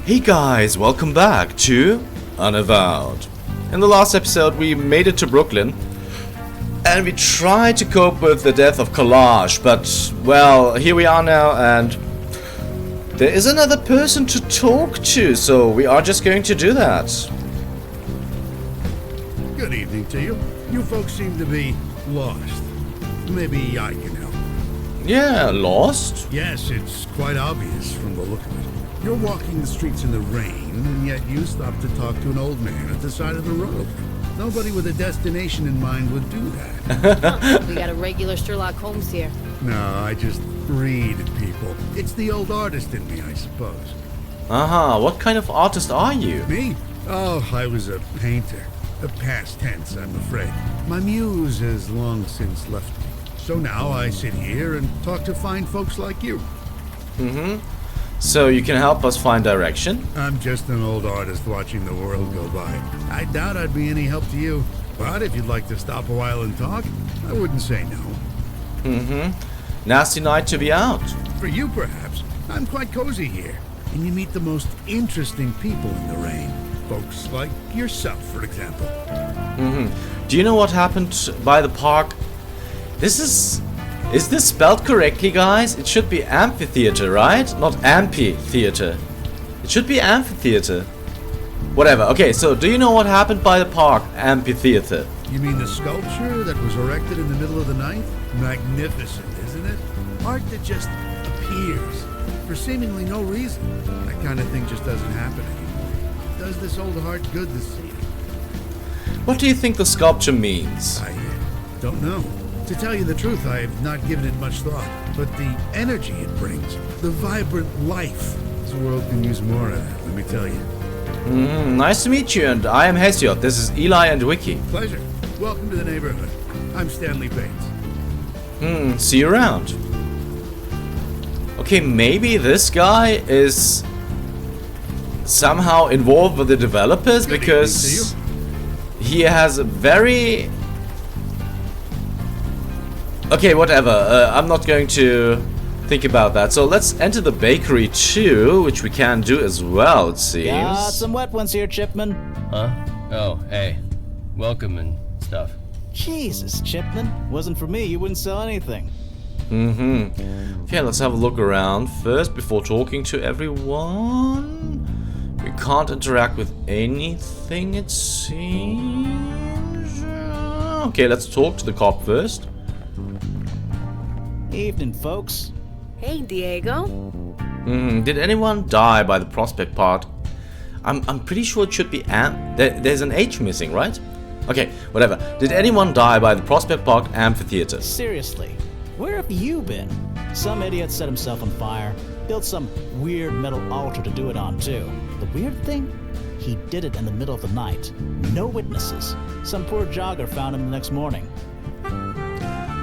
Hey guys, welcome back to Unavowed. In the last episode we made it to Brooklyn and we tried to cope with the death of Kalash, but well, here we are now and there is another person to talk to, so we are just going to do that. Good evening to you. You folks seem to be lost. Maybe I can help. Yeah, lost? Yes, it's quite obvious from the look of it. You're walking the streets in the rain, and yet you stop to talk to an old man at the side of the road. Nobody with a destination in mind would do that. We got a regular Sherlock Holmes here. No, I just read people. It's the old artist in me, I suppose. What kind of artist are you? Me? Oh, I was a painter. A past tense, I'm afraid. My muse has long since left me. So now I sit here and talk to fine folks like you. So you can help us find direction? I'm just an old artist watching the world go by. I doubt I'd be any help to you. But if you'd like to stop a while and talk, I wouldn't say no. Nasty night to be out. For you, perhaps. I'm quite cozy here. And you meet the most interesting people in the rain. Folks like yourself, for example. Do you know what happened by the park? Is this spelled correctly, guys? It should be amphitheatre, right? Not amphitheatre. It should be amphitheatre. Whatever. Okay, so do you know what happened by the park? Amphitheatre. You mean the sculpture that was erected in the middle of the night? Magnificent, isn't it? Art that just appears for seemingly no reason. That kind of thing just doesn't happen anymore. It does this old heart good to see. What do you think the sculpture means? I don't know. To tell you the truth, I have not given it much thought. But the energy it brings, the vibrant life, this world can use more of that, let me tell you. Nice to meet you, and I am Hesiod. This is Eli and Wiki. Pleasure. Welcome to the neighborhood. I'm Stanley Bates. See you around. Okay, maybe this guy is somehow involved with the developers because he has a very... Okay, whatever. I'm not going to think about that. So let's enter the bakery too, which we can do as well, it seems. Got some wet ones here, Chipman. Huh? Oh, hey. Welcome and stuff. Jesus, Chipman. Wasn't for me, you wouldn't sell anything. Okay, let's have a look around first before talking to everyone. We can't interact with anything, it seems. Okay, let's talk to the cop first. Evening, folks. Hey, Diego. Did anyone die by the Prospect Park? I'm pretty sure it should be there's an H missing, right? Okay, whatever. Did anyone die by the Prospect Park Amphitheatre? Seriously, where have you been? Some idiot set himself on fire, built some weird metal altar to do it on too. The weird thing? He did it in the middle of the night. No witnesses. Some poor jogger found him the next morning.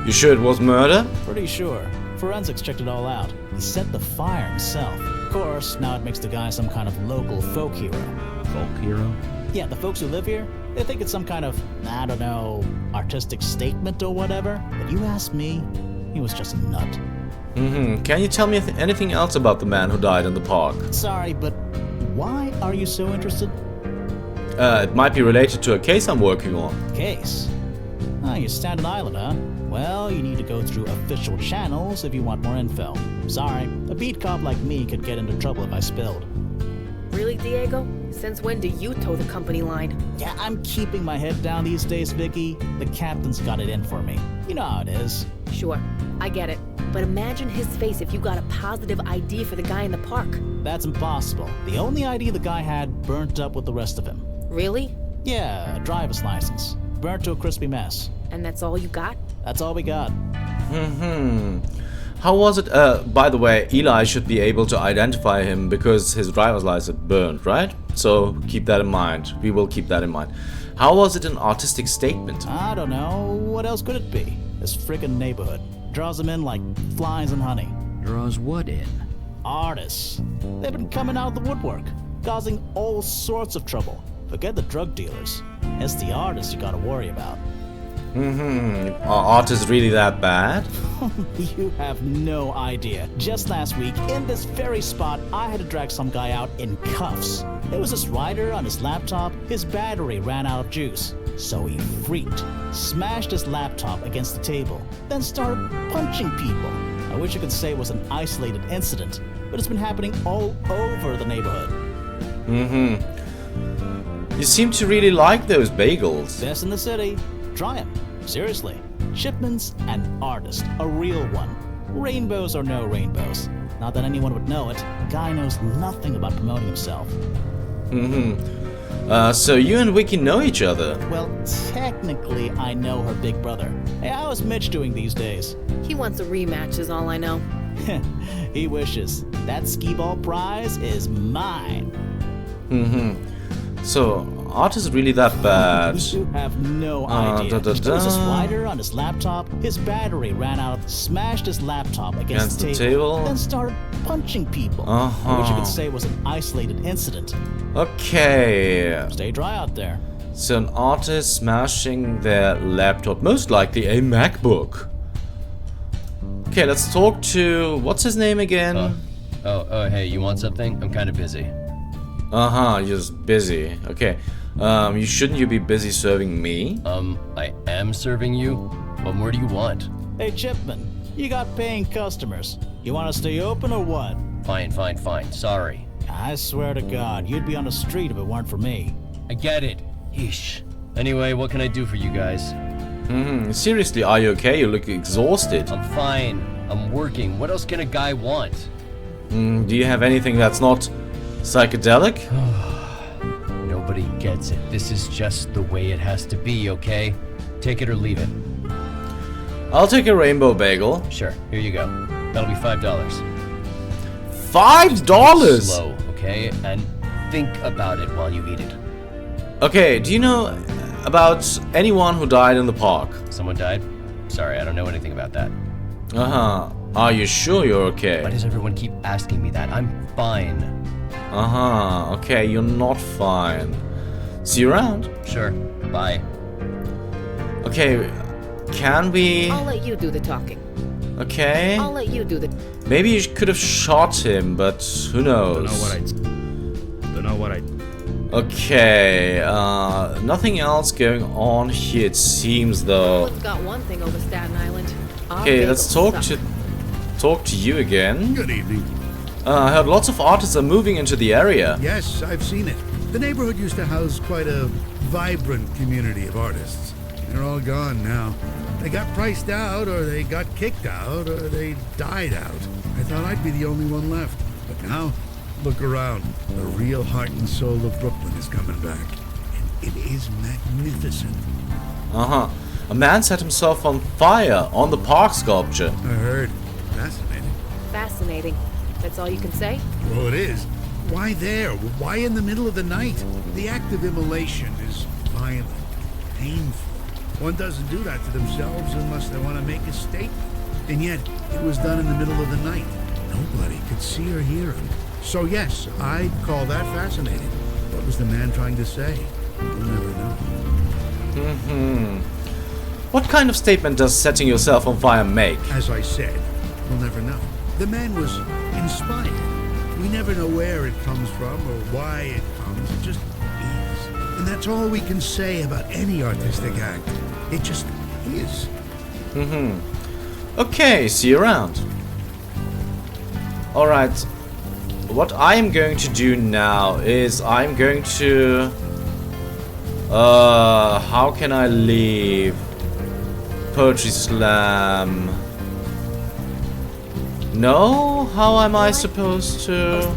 You sure it was murder? Pretty sure. Forensics checked it all out. He set the fire himself. Of course, now it makes the guy some kind of local folk hero. Folk hero? Yeah, the folks who live here, they think it's some kind of, I don't know, artistic statement or whatever. But you ask me, he was just a nut. Can you tell me anything else about the man who died in the park? Sorry, but why are you so interested? It might be related to a case I'm working on. Case? Ah, you're Staten Island, huh? Well, you need to go through official channels if you want more info. Sorry, a beat cop like me could get into trouble if I spilled. Really, Diego? Since when do you toe the company line? Yeah, I'm keeping my head down these days, Vicky. The captain's got it in for me. You know how it is. Sure, I get it. But imagine his face if you got a positive ID for the guy in the park. That's impossible. The only ID the guy had burnt up with the rest of him. Really? Yeah, a driver's license. Burnt to a crispy mess. And that's all you got? That's all we got. How was it? By the way, Eli should be able to identify him because his driver's license burned, right? So keep that in mind. We will keep that in mind. How was it an artistic statement? I don't know. What else could it be? This frickin' neighborhood. Draws them in like flies in honey. Draws what in? Artists. They've been coming out of the woodwork, causing all sorts of trouble. Forget the drug dealers. It's the artists you gotta worry about. Are artists really that bad? You have no idea. Just last week, in this very spot, I had to drag some guy out in cuffs. It was this writer on his laptop. His battery ran out of juice. So he freaked, smashed his laptop against the table, then started punching people. I wish I could say it was an isolated incident, but it's been happening all over the neighborhood. You seem to really like those bagels. Best in the city. Try 'em. Seriously. Chipman's an artist, a real one. Rainbows or no rainbows. Not that anyone would know it. The guy knows nothing about promoting himself. So you and Wiki know each other? Well, technically, I know her big brother. Hey, how's Mitch doing these days? He wants a rematch is all I know. He wishes. That skee-ball prize is mine. So, art is really that bad? You have no idea. There was this writer on his laptop. His battery ran out, smashed his laptop against the table, then started punching people. I wish I could say it was an isolated incident. Okay. Stay dry out there. So an artist smashing their laptop, most likely a MacBook. Okay, let's talk to... what's his name again? Hey, you want something? I'm kind of busy. You're just busy. Okay. Shouldn't you be busy serving me? I am serving you? What more do you want? Hey, Chipman, you got paying customers. You want to stay open or what? Fine. Sorry. I swear to God, you'd be on the street if it weren't for me. I get it. Yeesh. Anyway, what can I do for you guys? Seriously, are you okay? You look exhausted. I'm fine. I'm working. What else can a guy want? Do you have anything that's not psychedelic? Nobody gets it. This is just the way it has to be, okay? Take it or leave it. I'll take a rainbow bagel. Sure, here you go. That'll be $5. $5? Slow, okay? And think about it while you eat it. Okay, do you know about anyone who died in the park? Someone died? Sorry, I don't know anything about that. Are you sure you're okay? Why does everyone keep asking me that? I'm fine. Okay, you're not fine. See you around. Sure, bye. Okay, can we... I'll let you do the talking. Okay. I'll let you do the... Maybe you could have shot him, but who knows? Don't know what I... Okay, nothing else going on here, it seems, though. Brooklyn's got one thing over Staten Island. Our Okay, let's bagels talk to you again. Good evening. I heard lots of artists are moving into the area. Yes, I've seen it. The neighborhood used to house quite a vibrant community of artists. They're all gone now. They got priced out, or they got kicked out, or they died out. I thought I'd be the only one left. But now, look around. The real heart and soul of Brooklyn is coming back. And it is magnificent. A man set himself on fire on the park sculpture. I heard. Fascinating. Fascinating. That's all you can say? Well, it is. Why there? Why in the middle of the night? The act of immolation is violent, painful. One doesn't do that to themselves unless they want to make a statement. And yet, it was done in the middle of the night. Nobody could see or hear him. So yes, I'd call that fascinating. What was the man trying to say? We'll never know. What kind of statement does setting yourself on fire make? As I said, we'll never know. The man was inspired. We never know where it comes from or why it comes. It just is. And that's all we can say about any artistic act. It just is. Okay, see you around. Alright. What I am going to do now is I'm going to... how can I leave? Poetry Slam... No? How am I supposed to...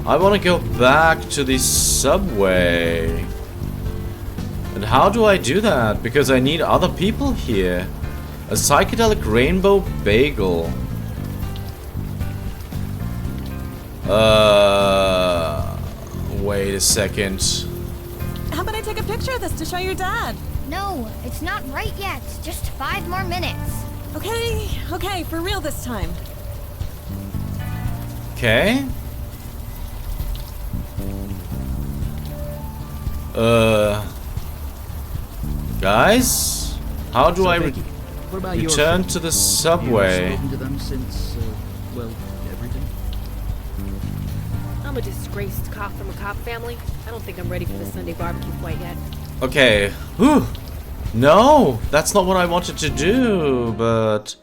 I want to go back to the subway. And how do I do that? Because I need other people here. A psychedelic rainbow bagel. Wait a second. How about I take a picture of this to show your dad? No, it's not right yet. Just 5 more minutes. Okay, for real this time. Okay. Guys, how do I Vicky, what about your return family? to the Have you subway? spoken to them since, well, everything? I'm a disgraced cop from a cop family. I don't think I'm ready for the Sunday barbecue quite yet. Okay. Whew. No, that's not what I wanted to do, but...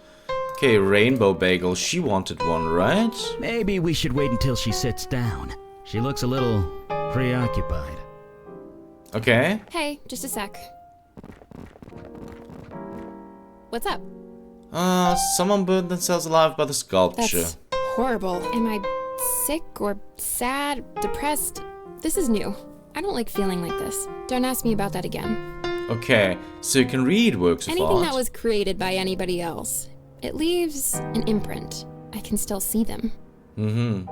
Okay, Rainbow Bagel, she wanted one, right? Maybe we should wait until she sits down. She looks a little preoccupied. Okay. Hey, just a sec. What's up? Someone burned themselves alive by the sculpture. That's horrible. Am I sick or sad, depressed? This is new. I don't like feeling like this. Don't ask me about that again. Okay, so you can read works of Anything art. that was created by anybody else, it leaves an imprint. I can still see them. You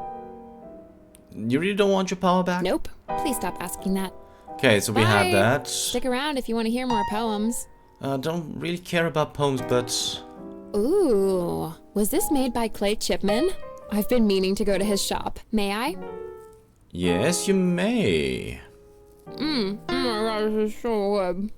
really don't want your power back? Nope. Please stop asking that. Okay, so we have Bye. that. Stick around if you want to hear more poems. Don't really care about poems, but... Ooh, was this made by Chipman? I've been meaning to go to his shop. May I? Yes, you may. Oh my god, this is so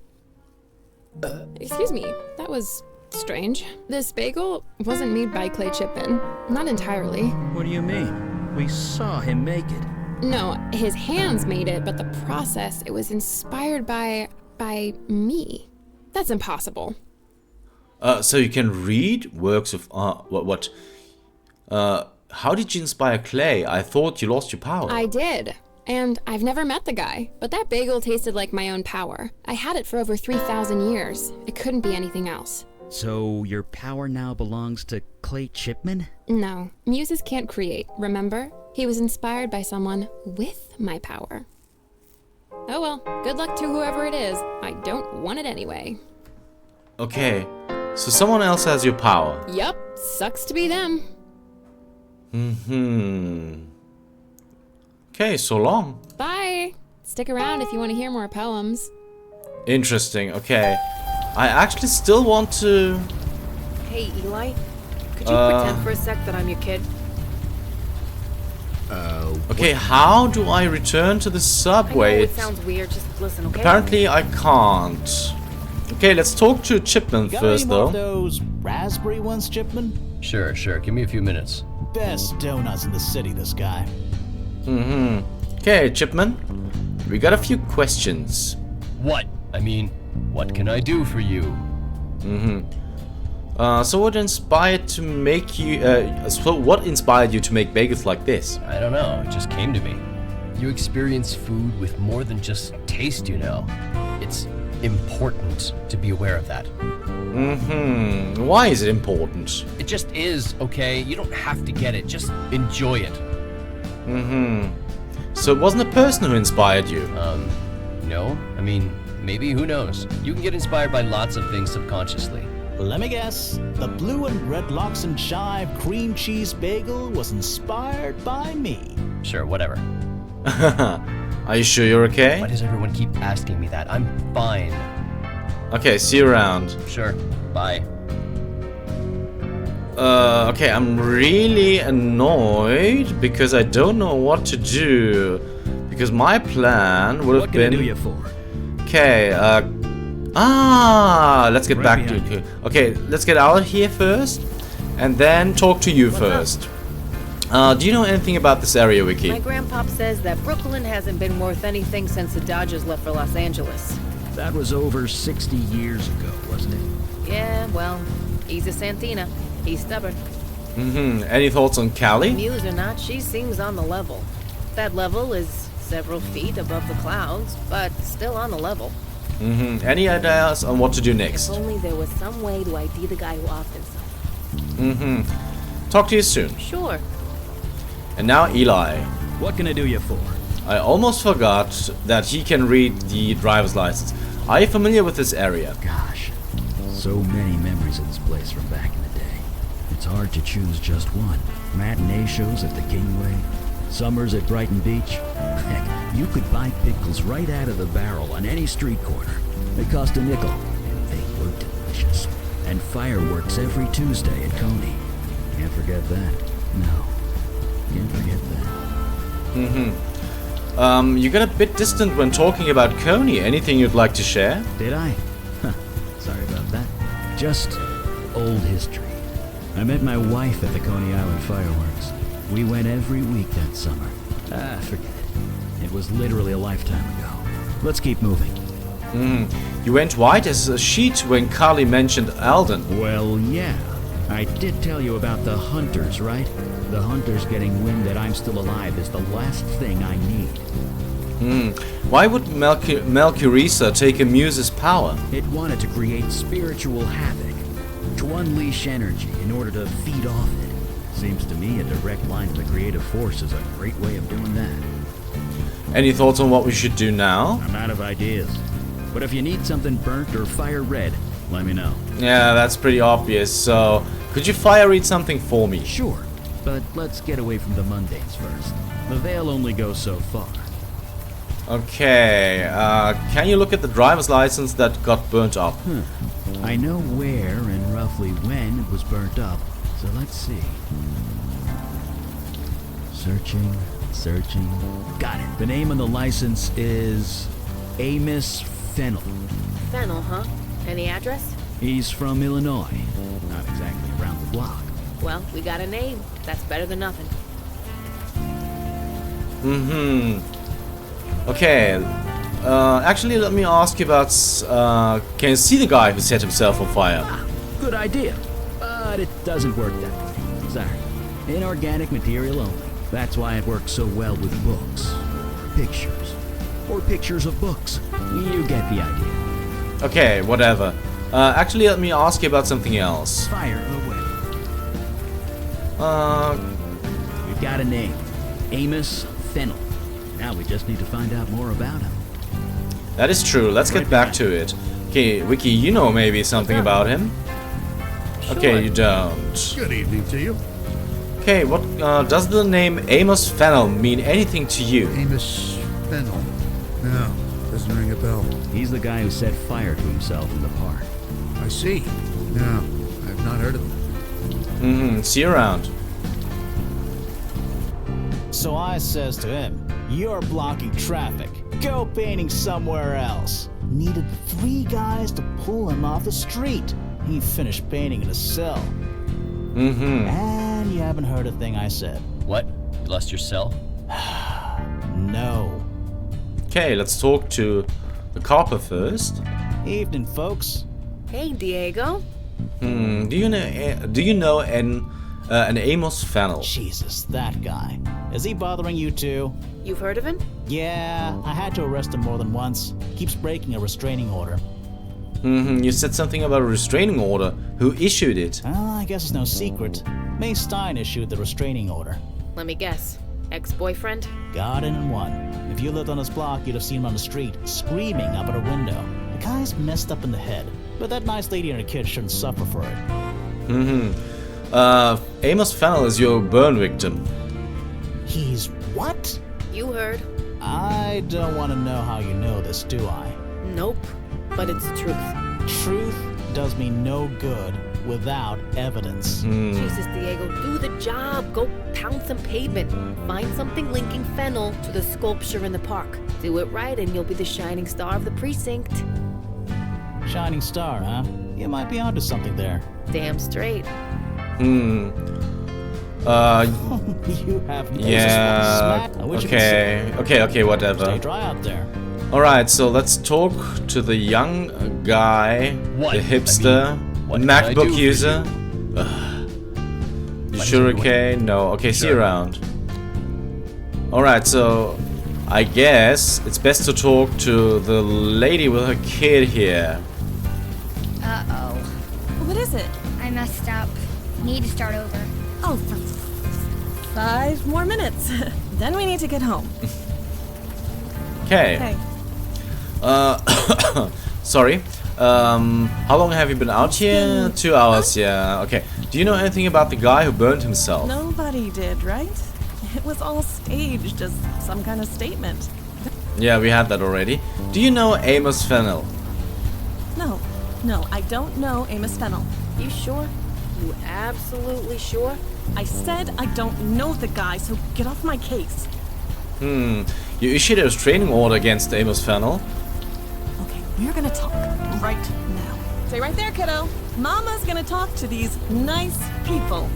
good. Excuse me, that was strange. This bagel wasn't made by Chipman. Not entirely. What do you mean? We saw him make it. No, his hands made it, but the process, it was inspired by me. That's impossible. So you can read works of art. What? How did you inspire clay? I thought you lost your power. I did. And I've never met the guy, but that bagel tasted like my own power. I had it for over 3,000 years. It couldn't be anything else. So your power now belongs to Chipman? No, muses can't create, remember? He was inspired by someone with my power. Oh well, good luck to whoever it is. I don't want it anyway. Okay, so someone else has your power. Yup, sucks to be them. Okay, so long. Bye. Stick around if you want to hear more poems. Interesting, okay. I actually still want to... Hey, Eli. Could you pretend for a sec that I'm your kid? Okay, how do I return to the I know subway? it sounds weird. Just listen, okay? Apparently I can't. Okay, let's talk to Chipman Got first, any more of though. those raspberry ones, Chipman? Sure. Give me a few minutes. Best donuts in the city, this guy. Okay, Chipman. We got a few questions. What? I mean, what can I do for you? So what inspired to make you... what inspired you to make bagels like this? I don't know. It just came to me. You experience food with more than just taste, you know. It's important to be aware of that. Why is it important? It just is, okay? You don't have to get it. Just enjoy it. So it wasn't a person who inspired you? No. I mean, maybe, who knows? You can get inspired by lots of things subconsciously. Let me guess. The blue and red lox and chive cream cheese bagel was inspired by me. Sure, whatever. Are you sure you're okay? Why does everyone keep asking me that? I'm fine. Okay, see you around. Sure. Bye. Okay, I'm really annoyed because I don't know what to do. Because my plan would have What can I been... do you for? Okay, let's get Right back behind to... Okay, let's get out of here first. And then talk to you first. Do you know anything about this area, Wiki? My grandpop says that Brooklyn hasn't been worth anything since the Dodgers left for Los Angeles. That was over 60 years ago, wasn't it? Yeah, well, he's a Santina. He's stubborn. Any thoughts on Callie? Muse or not, she seems on the level. That level is several feet above the clouds, but still on the level. Any ideas on what to do next? If only there was some way to ID the guy who offed himself. Talk to you soon. Sure. And now Eli. What can I do you for? I almost forgot that he can read the driver's license. Are you familiar with this area? Gosh, so many memories of this place from back in the day. It's hard to choose just one. Matinee shows at the Kingway, summers at Brighton Beach. Heck, you could buy pickles right out of the barrel on any street corner. They cost a nickel, and they were delicious. And fireworks every Tuesday at Coney. Can't forget that. No, can't forget that. You got a bit distant when talking about Coney. Anything you'd like to share? Did I? Just old history. I met my wife at the Coney Island fireworks. We went every week that summer. Forget it. It was literally a lifetime ago. Let's keep moving. You went white as a sheet when Carly mentioned Alden. Well, yeah. I did tell you about the hunters, right? The hunters getting wind that I'm still alive is the last thing I need. Why would Melchorisa take a muse's power? It wanted to create spiritual havoc, to unleash energy in order to feed off it. Seems to me a direct line to the creative force is a great way of doing that. Any thoughts on what we should do now? I'm out of ideas. But if you need something burnt or fire red, let me know. Yeah, that's pretty obvious, so could you fire read something for me? Sure, but let's get away from the mundanes first. The veil only goes so far. Okay, can you look at the driver's license that got burnt up? I know where and roughly when it was burnt up, so let's see. Searching. Got it. The name on the license is Amos Fennel. Fennel, huh? Any address? He's from Illinois. Not exactly around the block. Well, we got a name. That's better than nothing. Okay, actually let me ask you about, can you see the guy who set himself on fire? Good idea, but it doesn't work that way. Sorry. Inorganic material only. That's why it works so well with books, pictures, or pictures of books. You get the idea. Okay, whatever. Actually let me ask you about something else. Fire away. We've got a name. Amos Fennel. Now we just need to find out more about him. That is true, let's get back to it. Okay, Wiki, you know maybe something about him? Okay, you don't. Good evening to you. Okay, what does the name Amos Fennel mean anything to you? Amos Fennel. No, doesn't ring a bell. He's the guy who set fire to himself in the park. I see. No, I've not heard of him. See you around. So I says to him, "You're blocking traffic. Go painting somewhere else." Needed 3 guys to pull him off the street. He finished painting in a cell. And you haven't heard a thing I said. What? You lost your cell? No. Okay, let's talk to the copper first. Evening, folks. Hey, Diego. Do you know an Amos Fennel? Jesus, that guy. Is he bothering you too? You've heard of him? Yeah, I had to arrest him more than once. Keeps breaking a restraining order. You said something about a restraining order. Who issued it? Well, I guess it's no secret. May Stein issued the restraining order. Let me guess. Ex-boyfriend? Got in one. If you lived on this block, you'd have seen him on the street, screaming up at a window. The guy's messed up in the head, but that nice lady and her kid shouldn't suffer for it. Amos Fennel is your burn victim. He's what? You heard. I don't want to know how you know this, do I? Nope. But it's the truth. Truth does me no good without evidence. Jesus, Diego, do the job. Go pound some pavement. Find something linking Fennel to the sculpture in the park. Do it right and you'll be the shining star of the precinct. Shining star, huh? You might be onto something there. Damn straight. You have no smack. I wish you could say. Okay, whatever. Stay dry out there. Alright, so let's talk to the young guy, What? the hipster, what the can I do MacBook for user. You sure okay? No. Okay, see you Sure. around. Alright, so I guess it's best to talk to the lady with her kid here. Uh-oh. What is it? I messed up. Need to start over. Oh, for 5 more minutes. Then we need to get home. Okay. Hey. Sorry. How long have you been out here? 2 hours, yeah. Okay. Do you know anything about the guy who burned himself? Nobody did, right? It was all staged as some kind of statement. Yeah, we had that already. Do you know Amos Fennel? No, I don't know Amos Fennel. You sure? You absolutely sure? I said I don't know the guy, so get off my case. You issued a restraining order against Amos Fennel. Okay, we're gonna talk right now. Stay right there, kiddo. Mama's gonna talk to these nice people.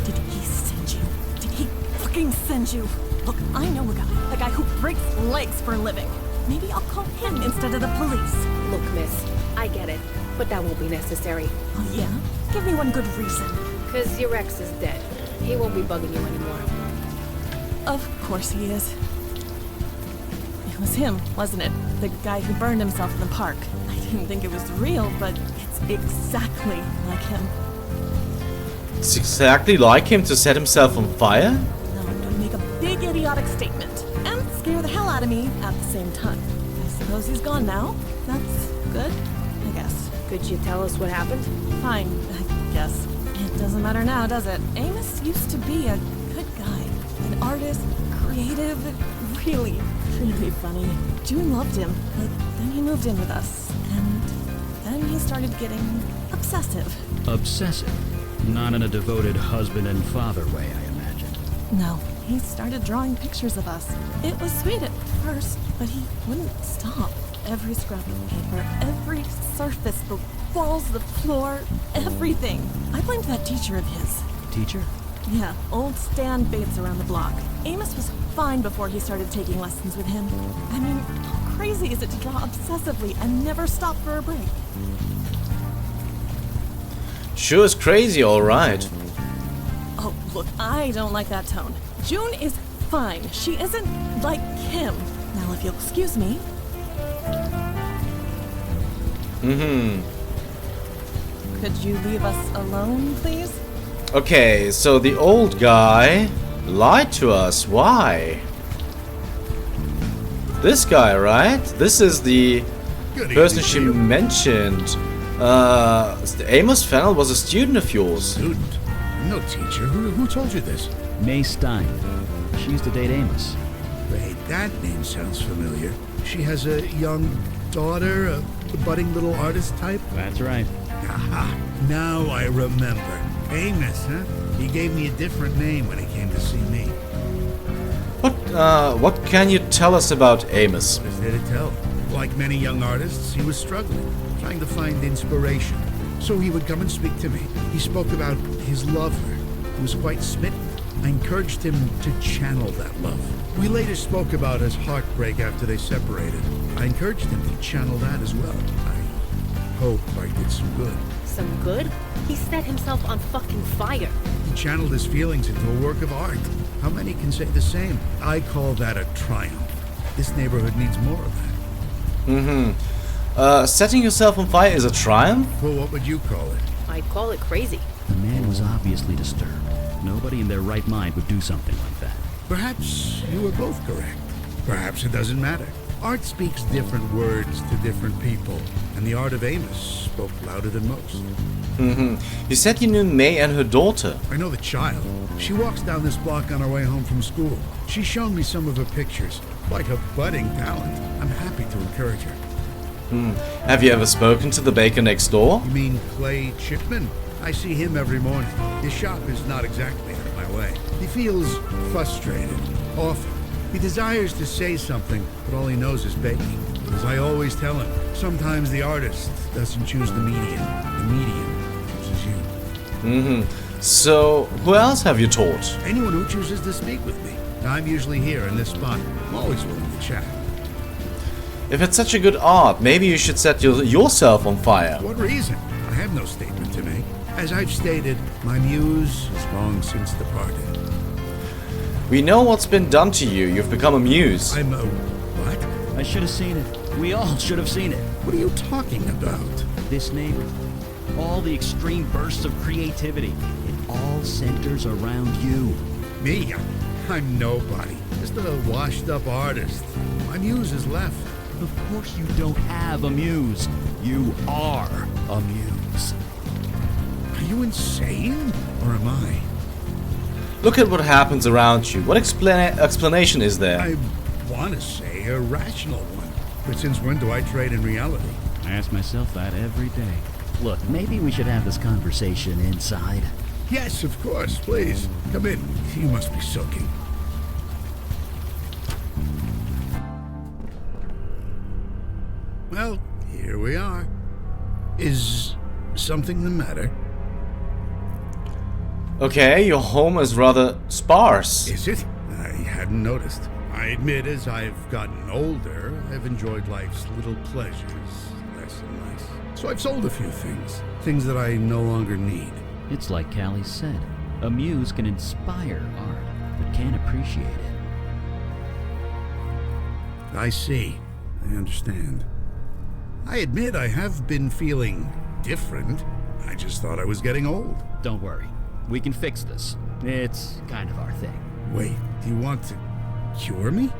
Did he send you? Did he fucking send you? Look, I know a guy who breaks legs for a living. Maybe I'll call him instead of the police. Look, miss, I get it, but that won't be necessary. Oh yeah? Give me one good reason. 'Cause your ex is dead. He won't be bugging you anymore. Of course he is. It was him, wasn't it? The guy who burned himself in the park. I didn't think it was real, but it's exactly like him. It's exactly like him to set himself on fire? Now I'm gonna make a big idiotic statement and scare the hell out of me at the same time. I suppose he's gone now. That's good, I guess. Could you tell us what happened? Fine, I guess. It doesn't matter now, does it? Amos used to be a good guy. An artist, creative, really funny. June loved him, but then he moved in with us. And then he started getting obsessive. Obsessive? Not in a devoted husband and father way, I imagine. No, he started drawing pictures of us. It was sweet at first, but he wouldn't stop. Every scrap of paper, every surface, the walls, the floor, everything. I blamed that teacher of his. Teacher? Yeah, old Stan Bates around the block. Amos was fine before he started taking lessons with him. I mean, how crazy is it to draw obsessively and never stop for a break? Sure is crazy, alright. Oh, look, I don't like that tone. June is fine. She isn't like him. Now, if you'll excuse me. Could you leave us alone, please? Okay, so the old guy lied to us. Why? This guy, right? This is the Good person evening she to you. mentioned. Amos Fennel was a student of yours. Student? No teacher. Who told you this? May Stein. She used to date Amos. Wait, that name sounds familiar. She has a young daughter, a budding little artist type? That's right. Aha, now I remember. Amos, huh? He gave me a different name when he came to see me. What can you tell us about Amos? What is there to tell? Like many young artists, he was struggling, trying to find inspiration. So he would come and speak to me. He spoke about his lover. He was quite smitten. I encouraged him to channel that love. We later spoke about his heartbreak after they separated. I encouraged him to channel that as well. I hope I did some good. Some good? He set himself on fucking fire. He channeled his feelings into a work of art. How many can say the same? I call that a triumph. This neighborhood needs more of that. Setting yourself on fire is a triumph? Well, what would you call it? I'd call it crazy. The man was obviously disturbed. Nobody in their right mind would do something like that. Perhaps you were both correct. Perhaps it doesn't matter. Art speaks different words to different people, and the art of Amos spoke louder than most. You said you knew May and her daughter. I know the child. She walks down this block on her way home from school. She's shown me some of her pictures. Quite a budding talent. I'm happy to encourage her. Have you ever spoken to the baker next door? You mean Clay Chipman? I see him every morning. His shop is not exactly out of my way. He feels frustrated, often. He desires to say something, but all he knows is baking. As I always tell him, sometimes the artist doesn't choose the medium chooses you. So, who else have you taught? Anyone who chooses to speak with me. I'm usually here in this spot. I'm always willing to chat. If it's such a good art, maybe you should set yourself on fire. What reason? I have no statement to make. As I've stated, my muse has long since departed. We know what's been done to you. You've become a muse. I'm a... what? I should have seen it. We all should have seen it. What are you talking about? This neighborhood, all the extreme bursts of creativity, it all centers around you. Me? I'm nobody. Just a washed-up artist. My muse has left. Of course you don't have a muse. You are a muse. Are you insane? Or am I? Look at what happens around you. What explanation is there? I want to say a rational one. But since when do I trade in reality? I ask myself that every day. Look, maybe we should have this conversation inside. Yes, of course. Please, come in. You must be soaking. Well, here we are. Is something the matter? Okay, your home is rather sparse. Is it? I hadn't noticed. I admit, as I've gotten older, I've enjoyed life's little pleasures less and less. So I've sold a few things. Things that I no longer need. It's like Callie said. A muse can inspire art, but can't appreciate it. I see. I understand. I admit I have been feeling different. I just thought I was getting old. Don't worry. We can fix this. It's kind of our thing. Wait, do you want to cure me?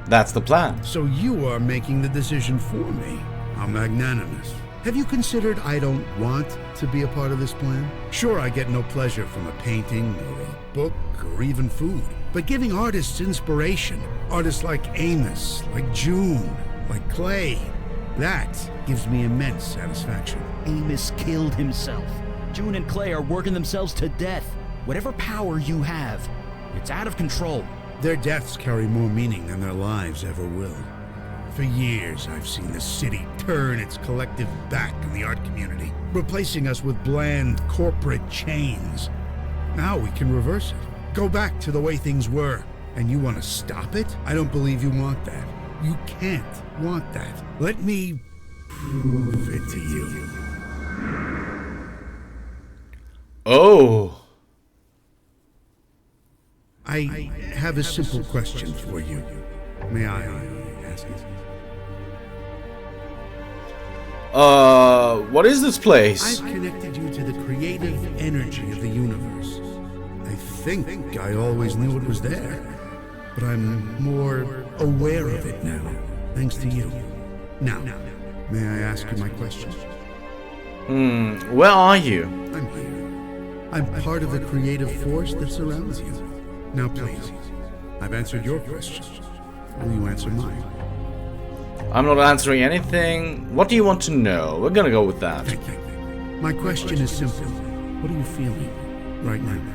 That's the plan. So you are making the decision for me. How magnanimous. Have you considered I don't want to be a part of this plan? Sure, I get no pleasure from a painting or a book or even food. But giving artists inspiration, artists like Amos, like June, like Clay, that gives me immense satisfaction. Amos killed himself. June and Clay are working themselves to death. Whatever power you have, it's out of control. Their deaths carry more meaning than their lives ever will. For years, I've seen the city turn its collective back on the art community, replacing us with bland corporate chains. Now we can reverse it. Go back to the way things were. And you want to stop it? I don't believe you want that. You can't want that. Let me prove it to you. Oh. I have a simple question for you. May I ask it? What is this place? I've connected you to the creative energy of the universe. I think I always knew it was there, but I'm more aware of it now, thanks to you. Now, may I ask you my question? Where are you? I'm here. I'm part of the creative force that surrounds you. Now please, I've answered your question. Will you answer mine? I'm not answering anything. What do you want to know? We're gonna go with that. Thank you. My question is simple. What are you feeling right now?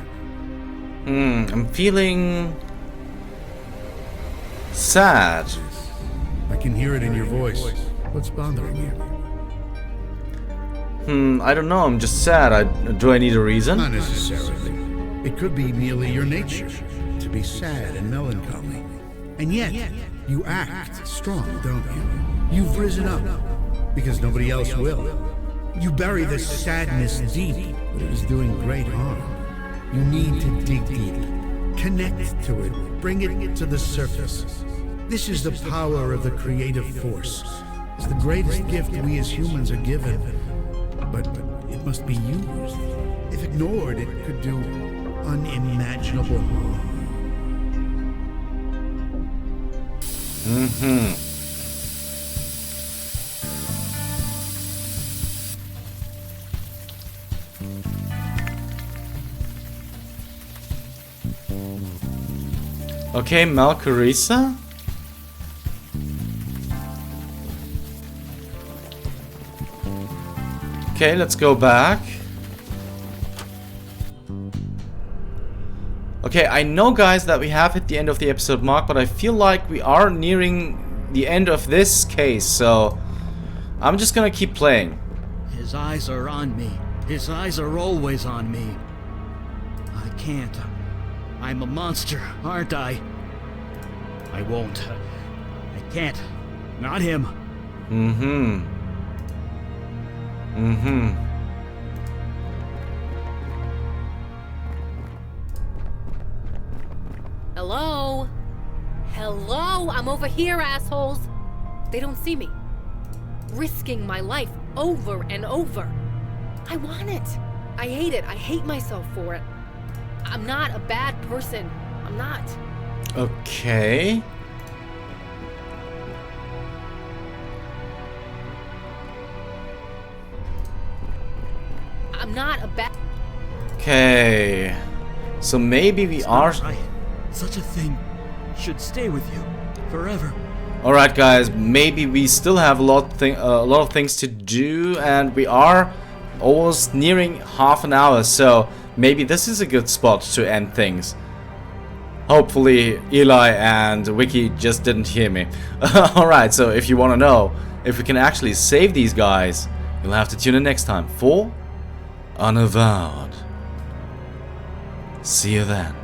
I'm feeling sad. I can hear it in your voice. What's bothering you? I don't know. I'm just sad. Do I need a reason? Not necessarily. It could be merely your nature to be sad and melancholy. And yet, you act strong, don't you? You've risen up because nobody else will. You bury this sadness deep, but it is doing great harm. You need to dig deep, connect to it, bring it to the surface. This is the power of the creative force. It's the greatest gift we as humans are given, but it must be used. If ignored, it could do unimaginable harm. Okay, Malcarissa? Okay, let's go back. Okay, I know, guys, that we have hit the end of the episode mark, but I feel like we are nearing the end of this case, so I'm just gonna keep playing. His eyes are on me. His eyes are always on me. I can't. I'm a monster, aren't I? I won't. I can't. Not him. Hello? Hello? I'm over here, assholes. They don't see me. Risking my life over and over. I want it. I hate it. I hate myself for it. I'm not a bad person. I'm not. Okay. I'm not a bad... Okay. So maybe we are... Right. Such a thing should stay with you forever. Alright, guys, maybe we still have a lot of things to do, and we are almost nearing half an hour, so maybe this is a good spot to end things. Hopefully Eli and Wiki just didn't hear me. Alright, so if you want to know if we can actually save these guys, you'll have to tune in next time for Unavowed. See you then.